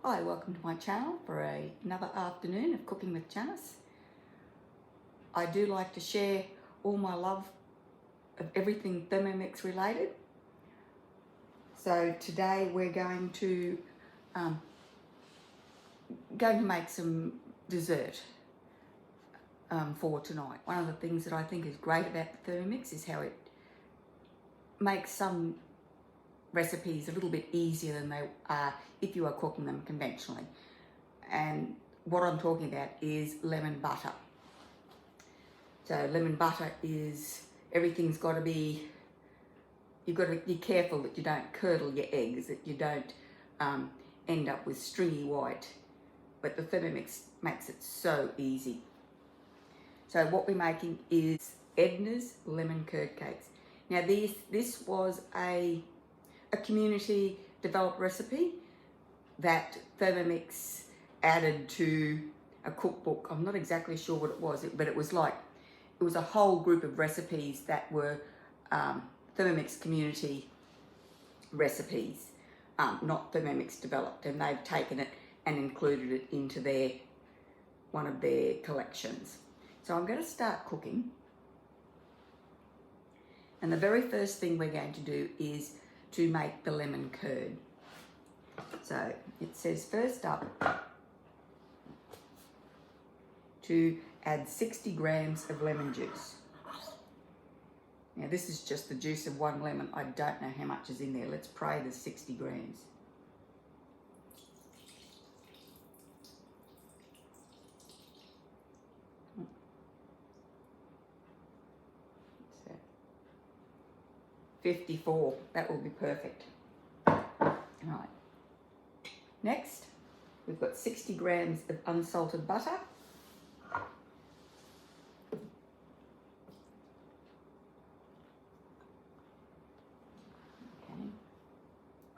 Hi, welcome to my channel for another afternoon of cooking with Janice. I do like to share all my love of everything Thermomix related. So today we're going to make some dessert for tonight. One of the things that I think is great about the Thermomix is how it makes some recipes a little bit easier than they are if you are cooking them conventionally. And what I'm talking about is lemon butter. So lemon butter is, everything's got to be, you've got to be careful that you don't curdle your eggs, that you don't end up with stringy white, but the Thermomix makes it so easy. So what we're making is Edna's lemon curd cakes. Now this was a community developed recipe that Thermomix added to a cookbook. I'm not exactly sure what it was, but it was a whole group of recipes that were Thermomix community recipes, not Thermomix developed, and they've taken it and included it into one of their collections. So I'm going to start cooking, and the very first thing we're going to do is to make the lemon curd. So it says first up to add 60 grams of lemon juice. Now this is just the juice of one lemon. I don't know how much is in there. Let's pray there's 60 grams. What's that? 54. That will be perfect. Right. Next, we've got 60 grams of unsalted butter.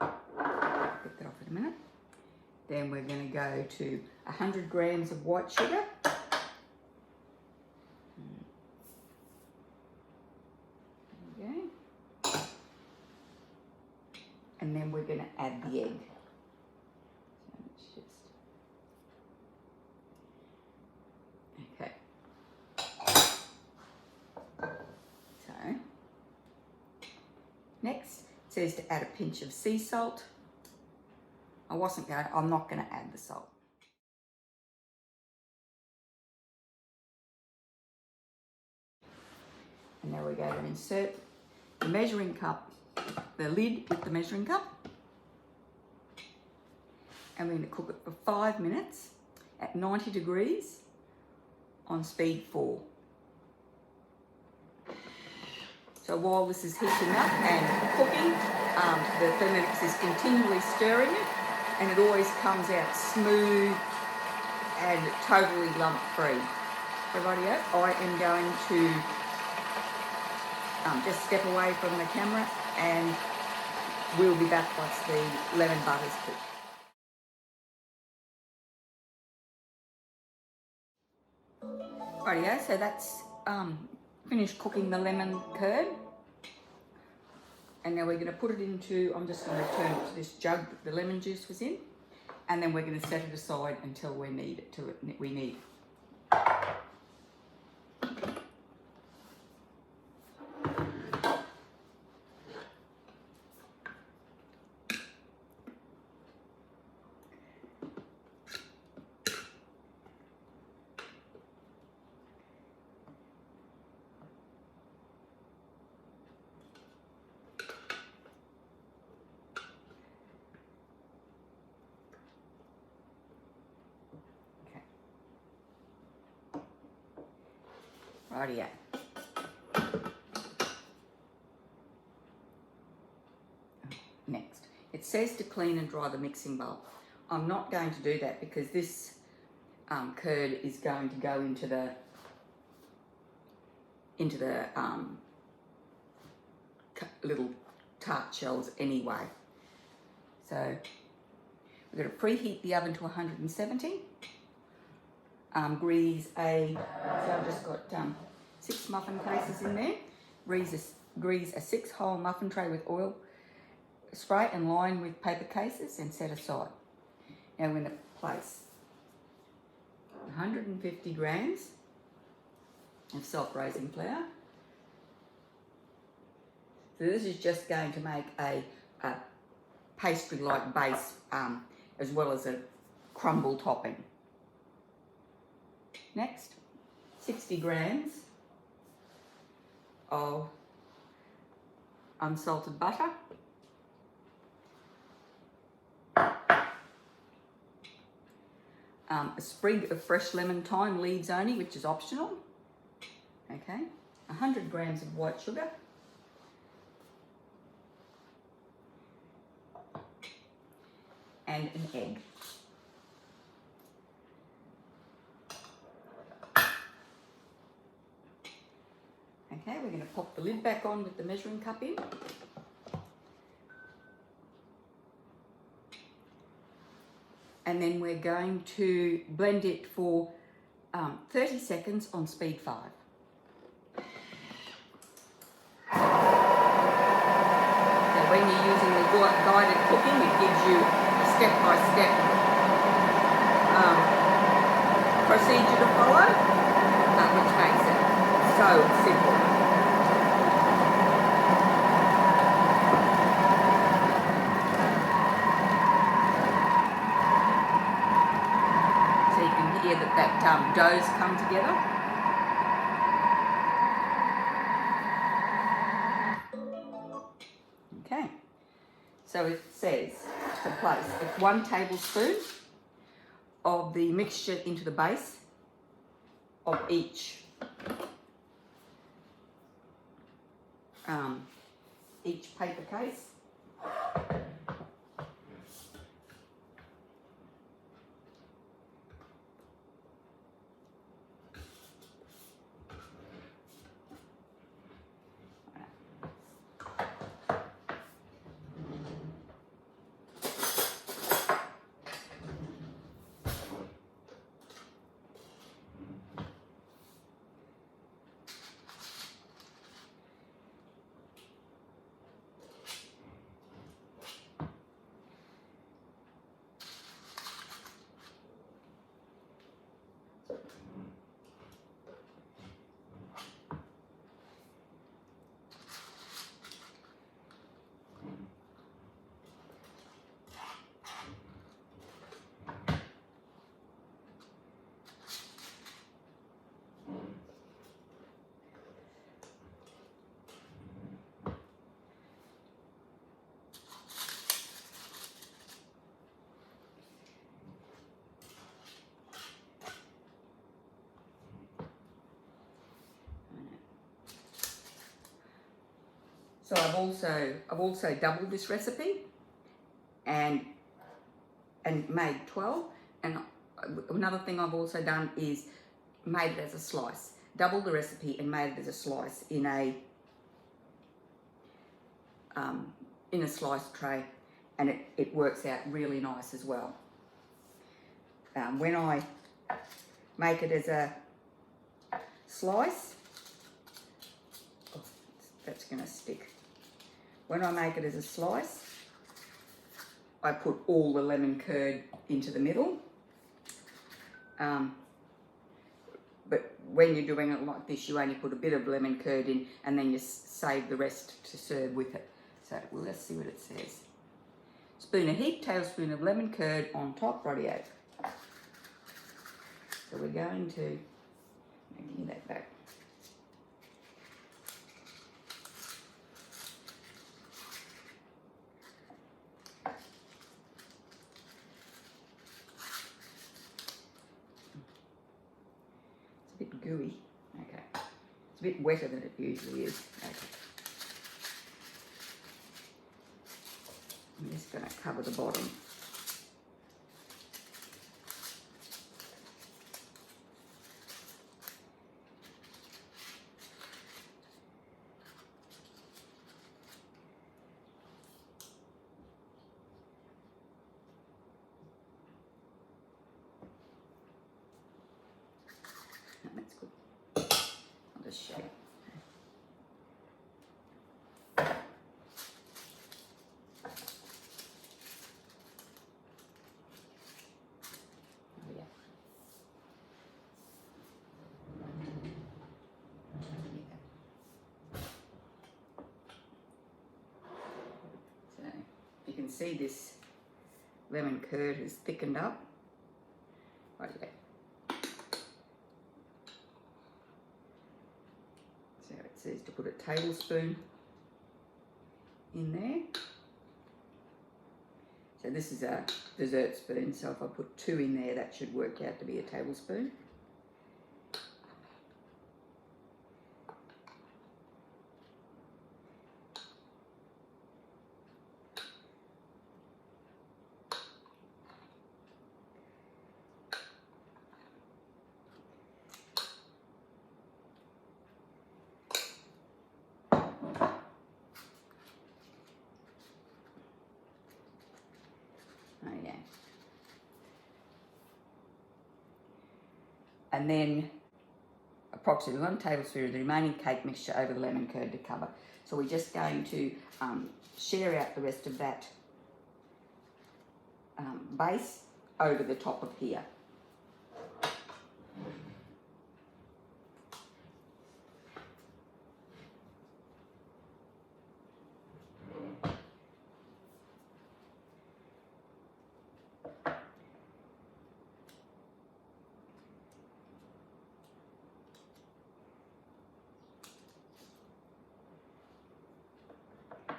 Put that off in a minute. Then we're going to go to 100 grams of white sugar. There we go. And then we're going to add the egg. So let's just... Okay. So, next it says to add a pinch of sea salt. I'm not going to add the salt. And now we're going to insert the measuring cup, the lid with the measuring cup. And we're going to cook it for 5 minutes at 90 degrees on speed 4. So while this is heating up and cooking, the Thermomix is continually stirring it, and it always comes out smooth and totally lump-free. So rightio, I am going to just step away from the camera, and we'll be back once the lemon butter's cooked. Rightio, so that's finished cooking the lemon curd. And now we're going to put it into, I'm just going to turn it to this jug that the lemon juice was in, and then we're going to set it aside until we need it. Rightio. Next, it says to clean and dry the mixing bowl. I'm not going to do that because this curd is going to go into the little tart shells anyway. So we're going to preheat the oven to 170. So I've just got 6 muffin cases in there. Grease a 6-hole muffin tray with oil spray and line with paper cases and set aside. Now we're going to place 150 grams of self-raising flour. So this is just going to make a pastry-like base as well as a crumble topping. Next, 60 grams of unsalted butter. A sprig of fresh lemon thyme, leaves only, which is optional. Okay, 100 grams of white sugar. And an egg. Okay, we're going to pop the lid back on with the measuring cup in. And then we're going to blend it for 30 seconds on speed 5. Now when you're using the guided cooking, it gives you a step-by-step procedure to follow, which makes it so simple. That doughs come together. Okay, so it says to place 1 tablespoon of the mixture into the base of each paper case. So I've also doubled this recipe and made 12. And another thing I've also done is made it as a slice. Doubled the recipe and made it as a slice in a slice tray, and it works out really nice as well. When I make it as a slice, oh, that's going to stick. When I make it as a slice, I put all the lemon curd into the middle. But when you're doing it like this, you only put a bit of lemon curd in and then you save the rest to serve with it. So well, let's see what it says. Spoon a heaped tablespoon of lemon curd on top, rightio. So we're going to, give me that back. It's a bit gooey. Okay. It's a bit wetter than it usually is. Okay. I'm just going to cover the bottom. That's good. I'll just shake. see this lemon curd has thickened up. Right there. So it says to put a tablespoon in there. So this is a dessert spoon, so if I put 2 in there, that should work out to be a tablespoon. Oh yeah. And then approximately 1 tablespoon of the remaining cake mixture over the lemon curd to cover. So we're just going to share out the rest of that base over the top of here.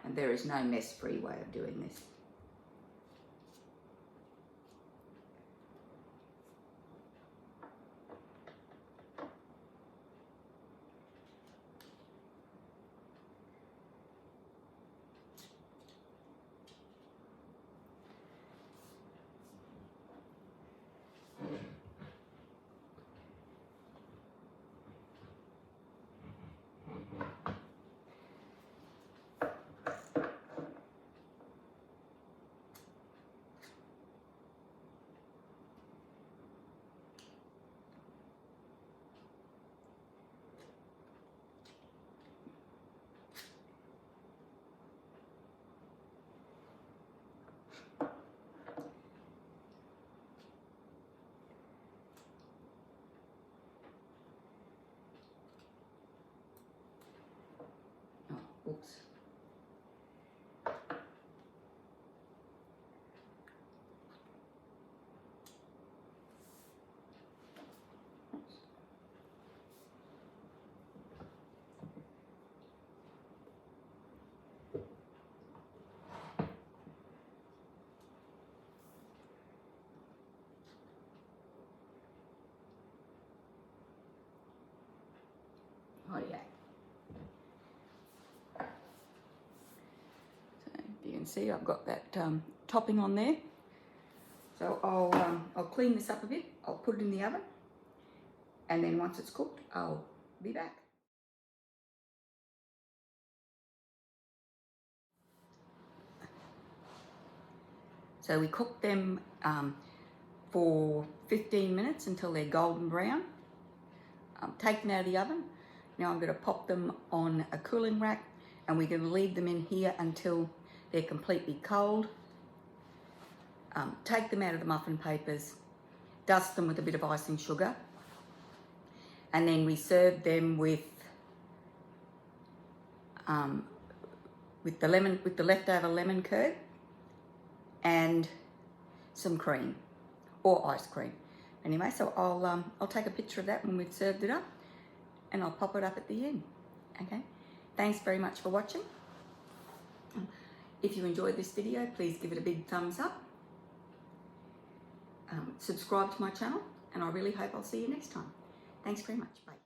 And there is no mess-free way of doing this. Oh, oops. Oh yeah. So you can see I've got that topping on there. So I'll clean this up a bit. I'll put it in the oven, and then once it's cooked, I'll be back. So we cook them for 15 minutes until they're golden brown. Take them out of the oven. Now I'm going to pop them on a cooling rack, and we're going to leave them in here until they're completely cold. Take them out of the muffin papers, dust them with a bit of icing sugar, and then we serve them with the leftover lemon curd and some cream or ice cream. Anyway, so I'll take a picture of that when we've served it up, and I'll pop it up at the end. Okay, thanks very much for watching. If you enjoyed this video, please give it a big thumbs up. Subscribe to my channel, and I really hope I'll see you next time. Thanks very much. Bye.